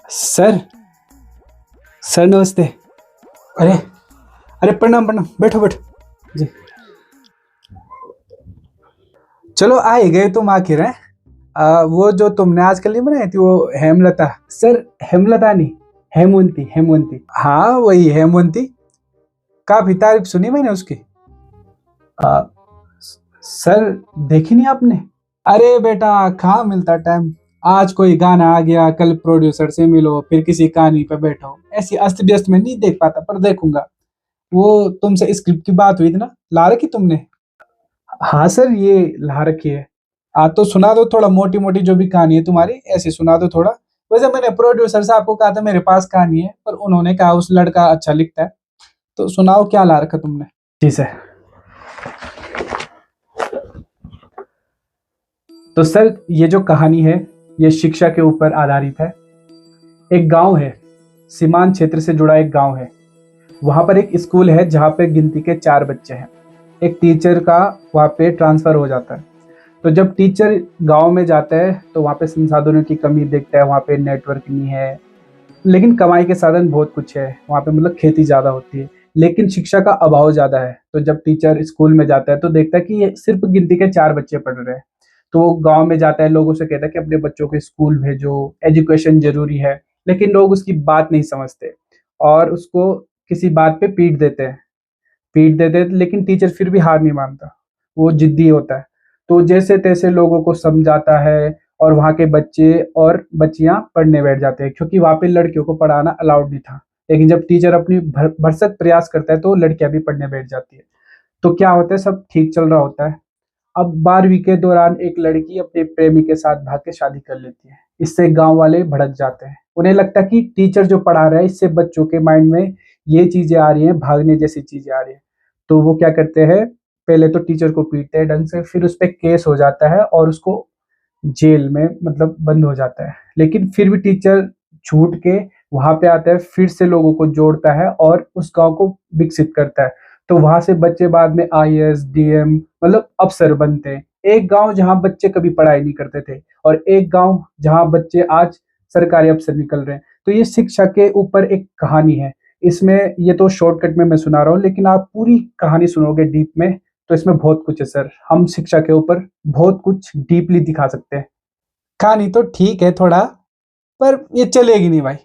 Sir sir नमस्ते। अरे अरे प्रणाम प्रणाम, बैठो बैठो जी। चलो आ ही गए तुम आखिर हैं। वो जो तुमने आजकल नहीं बनाई थी वो हेमलता। सर हेमलता नहीं, हेमवंती हेमवंती, हाँ वही हेमवंती। काफी तारीफ सुनी मैंने उसकी। आ, सर देखी नहीं आपने? अरे बेटा कहाँ मिलता टाइम। आज कोई गाना आ गया, कल प्रोड्यूसर से मिलो, फिर किसी कहानी पे बैठो, ऐसी अस्त व्यस्त में नहीं देख पाता, पर देखूंगा। वो तुमसे स्क्रिप्ट की बात हुई थी ना, ला रखी तुमने? हाँ सर ये ला रखी है। तो सुना दो थोड़ा, मोटी मोटी जो भी कहानी है तुम्हारी ऐसे सुना दो थोड़ा। वैसे मैंने प्रोड्यूसर साहब को कहा था मेरे पास कहानी है, पर उन्होंने कहा उस लड़का अच्छा लिखता है। तो सुनाओ क्या ला रखा तुमने। जी सर। तो सर ये जो कहानी है ये शिक्षा के ऊपर आधारित है। एक गांव है, सीमांत क्षेत्र से जुड़ा एक गांव है। वहां पर एक स्कूल है जहाँ पे गिनती के 4 बच्चे हैं। एक टीचर का वहाँ पे ट्रांसफर हो जाता है। तो जब टीचर गांव में जाता है तो वहाँ पे संसाधनों की कमी देखता है, वहाँ पे नेटवर्क नहीं है। लेकिन कमाई के साधन बहुत कुछ है वहाँ पे, मतलब खेती ज़्यादा होती है, लेकिन शिक्षा का अभाव ज़्यादा है। तो जब टीचर स्कूल में जाता है तो देखता है कि ये सिर्फ गिनती के 4 बच्चे पढ़ रहे हैं। तो वो गाँव में जाता है, लोगों से कहता है कि अपने बच्चों को स्कूल भेजो, एजुकेशन ज़रूरी है। लेकिन लोग उसकी बात नहीं समझते और उसको किसी बात पे पीट देते, लेकिन टीचर फिर भी हार नहीं मानता। वो जिद्दी होता है। तो जैसे तैसे लोगों को समझाता है और वहाँ के बच्चे और बच्चियाँ पढ़ने बैठ जाते हैं, क्योंकि वहाँ पे लड़कियों को पढ़ाना अलाउड नहीं था। लेकिन जब टीचर अपनी भरसक प्रयास करता है तो लड़कियाँ भी पढ़ने बैठ जाती है। तो क्या होता है, सब ठीक चल रहा होता है। अब 12वीं के दौरान एक लड़की अपने प्रेमी के साथ भाग के शादी कर लेती है। इससे गांव वाले भड़क जाते हैं। उन्हें लगता है कि टीचर जो पढ़ा रहा है इससे बच्चों के माइंड में ये चीजें आ रही हैं, भागने जैसी चीजें आ रही हैं। तो वो क्या करते हैं, पहले तो टीचर को पीटते हैं ढंग से, फिर उस पर केस हो जाता है और उसको जेल में मतलब बंद हो जाता है। लेकिन फिर भी टीचर छूट के वहां पे आता है, फिर से लोगों को जोड़ता है और उस गांव को विकसित करता है। तो वहां से बच्चे बाद में आईएएस डीएम मतलब अफसर बनते हैं। एक गांव जहां बच्चे कभी पढ़ाई नहीं करते थे और एक गांव जहां बच्चे आज सरकारी अफसर निकल रहे हैं। तो ये शिक्षा के ऊपर एक कहानी है। इसमें ये तो शॉर्टकट में मैं सुना रहा हूँ, लेकिन आप पूरी कहानी सुनोगे डीप में तो इसमें बहुत कुछ है सर। हम शिक्षा के ऊपर बहुत कुछ डीपली दिखा सकते हैं। कहानी तो ठीक है थोड़ा, पर ये चलेगी नहीं भाई।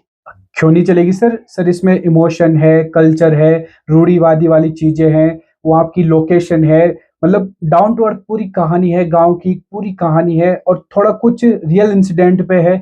क्यों नहीं चलेगी सर? सर इसमें इमोशन है, कल्चर है, रूढ़िवादी वाली चीजें हैं, वो आपकी लोकेशन है, मतलब डाउन टू अर्थ पूरी कहानी है, गांव की पूरी कहानी है और थोड़ा कुछ रियल इंसिडेंट पे है।